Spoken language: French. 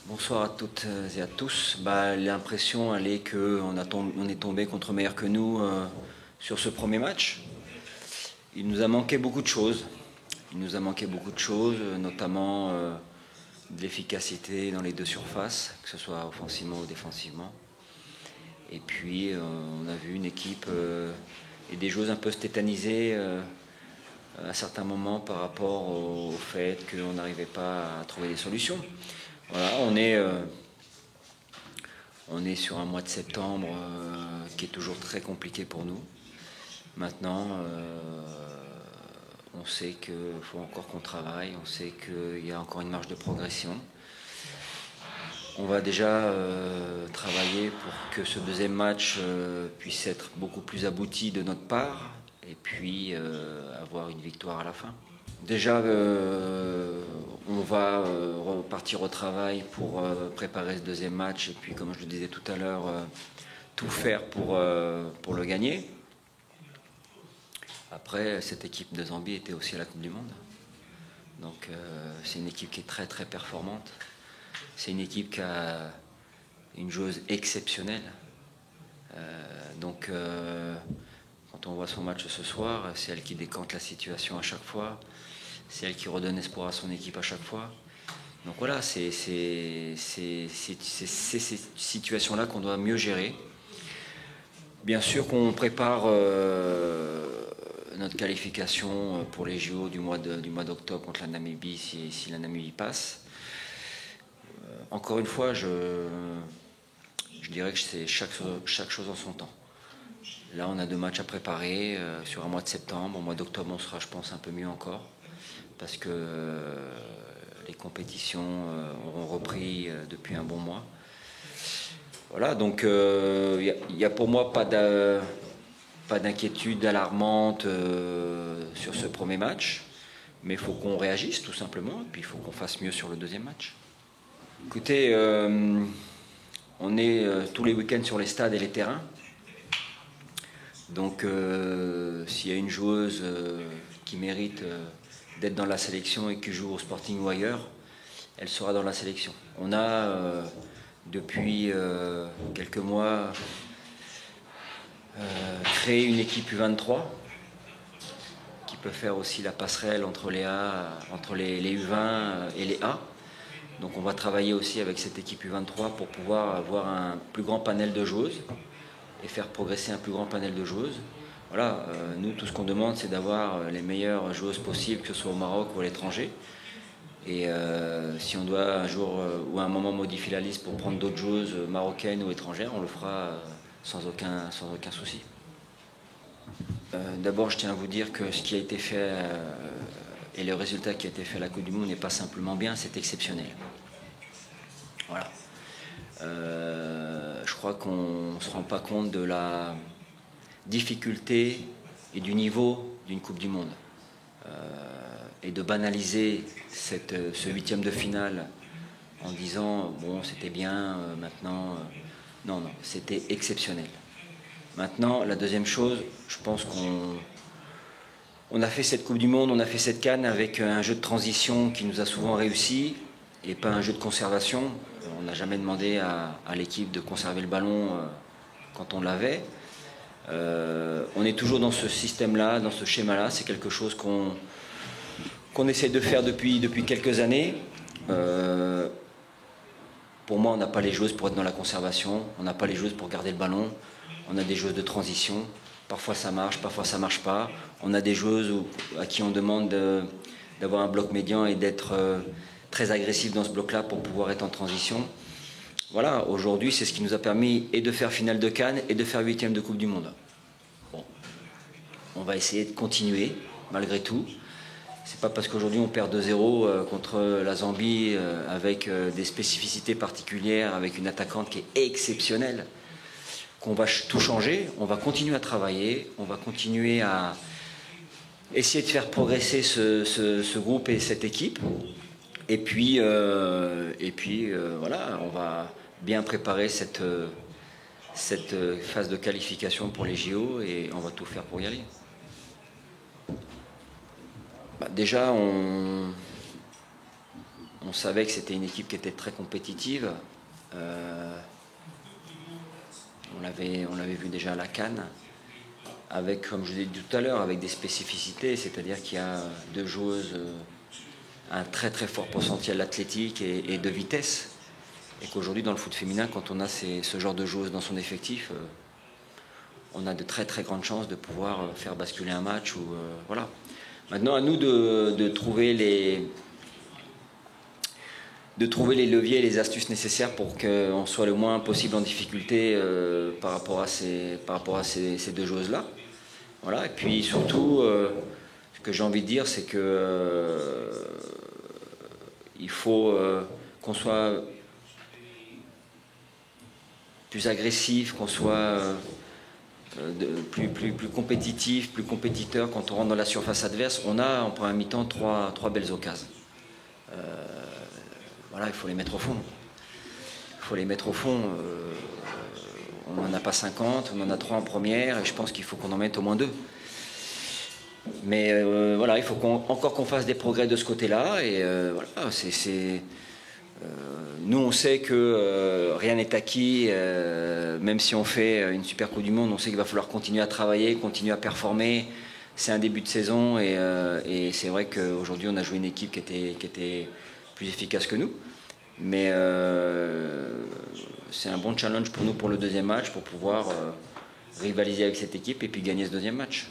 Bonsoir à toutes et à tous. L'impression elle est qu'on est tombé contre meilleur que nous sur ce premier match. Il nous a manqué beaucoup de choses. Il nous a manqué beaucoup de choses, notamment de l'efficacité dans les deux surfaces, que ce soit offensivement ou défensivement. Et puis on a vu une équipe et des joueurs un peu tétanisés à certains moments par rapport au fait qu'on n'arrivait pas à trouver des solutions. Voilà, on est sur un mois de septembre qui est toujours très compliqué pour nous. Maintenant, on sait qu'il faut encore qu'on travaille, on sait qu'il y a encore une marge de progression. On va déjà travailler pour que ce deuxième match puisse être beaucoup plus abouti de notre part et puis avoir une victoire à la fin. Déjà, on va repartir au travail pour préparer ce deuxième match et puis, comme je le disais tout à l'heure, tout faire pour le gagner. Après, cette équipe de Zambie était aussi à la Coupe du Monde. Donc, c'est une équipe qui est très très performante. C'est une équipe qui a une joueuse exceptionnelle. Donc, quand on voit son match ce soir, c'est elle qui décante la situation à chaque fois. C'est elle qui redonne espoir à son équipe à chaque fois. Donc voilà, c'est ces situations-là qu'on doit mieux gérer. Bien sûr qu'on prépare notre qualification pour les JO du mois d'octobre contre la Namibie si la Namibie passe. Encore une fois, je dirais que c'est chaque chose en son temps. Là, on a 2 matchs à préparer sur un mois de septembre. Au mois d'octobre, on sera, je pense, un peu mieux encore. Parce que les compétitions auront repris depuis un bon mois. Voilà, donc il n'y a pour moi pas d'inquiétude alarmante sur ce premier match, mais il faut qu'on réagisse tout simplement, et puis il faut qu'on fasse mieux sur le deuxième match. Écoutez, on est tous les week-ends sur les stades et les terrains, donc s'il y a une joueuse qui mérite d'être dans la sélection et qui joue au Sporting ou ailleurs, elle sera dans la sélection. On a depuis quelques mois créé une équipe U23 qui peut faire aussi la passerelle entre les U20 et les A. Donc on va travailler aussi avec cette équipe U23 pour pouvoir avoir un plus grand panel de joueuses et faire progresser un plus grand panel de joueuses. Voilà, nous, tout ce qu'on demande, c'est d'avoir les meilleures joueuses possibles, que ce soit au Maroc ou à l'étranger. Et si on doit un jour ou à un moment modifier la liste pour prendre d'autres joueuses marocaines ou étrangères, on le fera sans aucun souci. D'abord, je tiens à vous dire que ce qui a été fait et le résultat qui a été fait à la Coupe du Monde n'est pas simplement bien, c'est exceptionnel. Voilà. Je crois qu'on ne se rend pas compte de la difficulté et du niveau d'une Coupe du Monde. Et de banaliser ce 8e de finale en disant bon c'était bien, maintenant non, c'était exceptionnel. Maintenant, la deuxième chose, je pense qu'on a fait cette Coupe du Monde, on a fait cette CAN avec un jeu de transition qui nous a souvent réussi et pas un jeu de conservation. On n'a jamais demandé à l'équipe de conserver le ballon quand on l'avait. On est toujours dans ce système-là, dans ce schéma-là. C'est quelque chose qu'on essaie de faire depuis quelques années. Pour moi, on n'a pas les joueuses pour être dans la conservation, on n'a pas les joueuses pour garder le ballon, on a des joueuses de transition, parfois ça marche, parfois ça marche pas. On a des joueuses à qui on demande d'avoir un bloc médian et d'être très agressif dans ce bloc-là pour pouvoir être en transition. Voilà, aujourd'hui, c'est ce qui nous a permis et de faire finale de Cannes et de faire 8e de Coupe du Monde. Bon, on va essayer de continuer, malgré tout. C'est pas parce qu'aujourd'hui on perd 2-0 contre la Zambie avec des spécificités particulières, avec une attaquante qui est exceptionnelle, qu'on va tout changer. On va continuer à travailler, on va continuer à essayer de faire progresser ce groupe et cette équipe. Et puis voilà, on va bien préparer cette phase de qualification pour les JO et on va tout faire pour y aller. Déjà, on On savait que c'était une équipe qui était très compétitive. On l'avait vu déjà à la CAN, avec, comme je l'ai dit tout à l'heure, avec des spécificités, c'est-à-dire qu'il y a deux joueuses, un très très fort potentiel athlétique et de vitesse. Et qu'aujourd'hui, dans le foot féminin, quand on a ce genre de joueuses dans son effectif, on a de très très grandes chances de pouvoir faire basculer un match. Voilà. Maintenant, à nous de trouver les leviers et les astuces nécessaires pour qu'on soit le moins possible en difficulté par rapport à ces deux joueuses-là. Voilà. Et puis surtout, ce que j'ai envie de dire, c'est que il faut qu'on soit plus agressif, qu'on soit plus compétitif, plus compétiteur quand on rentre dans la surface adverse. On a en première mi-temps trois belles occasions. Voilà, il faut les mettre au fond. Il faut les mettre au fond. On n'en a pas 50, on en a 3 en première, et je pense qu'il faut qu'on en mette au moins 2. Mais voilà, il faut encore qu'on fasse des progrès de ce côté-là. Et voilà, nous, on sait que rien n'est acquis. Même si on fait une super Coupe du Monde, on sait qu'il va falloir continuer à travailler, continuer à performer. C'est un début de saison et c'est vrai qu'aujourd'hui, on a joué une équipe qui était plus efficace que nous. Mais c'est un bon challenge pour nous pour le deuxième match, pour pouvoir rivaliser avec cette équipe et puis gagner ce deuxième match.